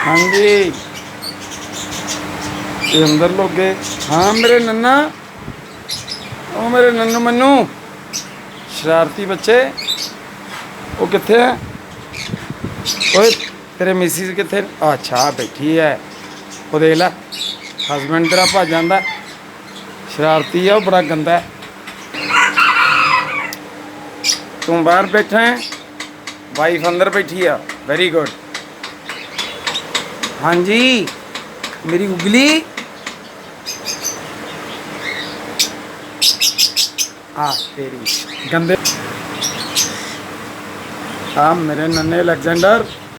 हाँ जी, ये अंदर लोग गए। हाँ मेरे नन्ना, ओ मेरे नन्नू मन्नू, शरारती बच्चे, वो कित्थे है? ओए तेरे मिसिस कित्थे? अच्छा बैठी है, वो देख लै हसबैंड तेरा भज जांदा, शरारती है, वो बड़ा गंदा है। तू बाहर बैठा है, वाइफ अंदर बैठी है। Very good. हाँ जी, मेरी उंगली। हाँ तेरी गंदे। हाँ मेरे नन्हे अलेक्जेंडर।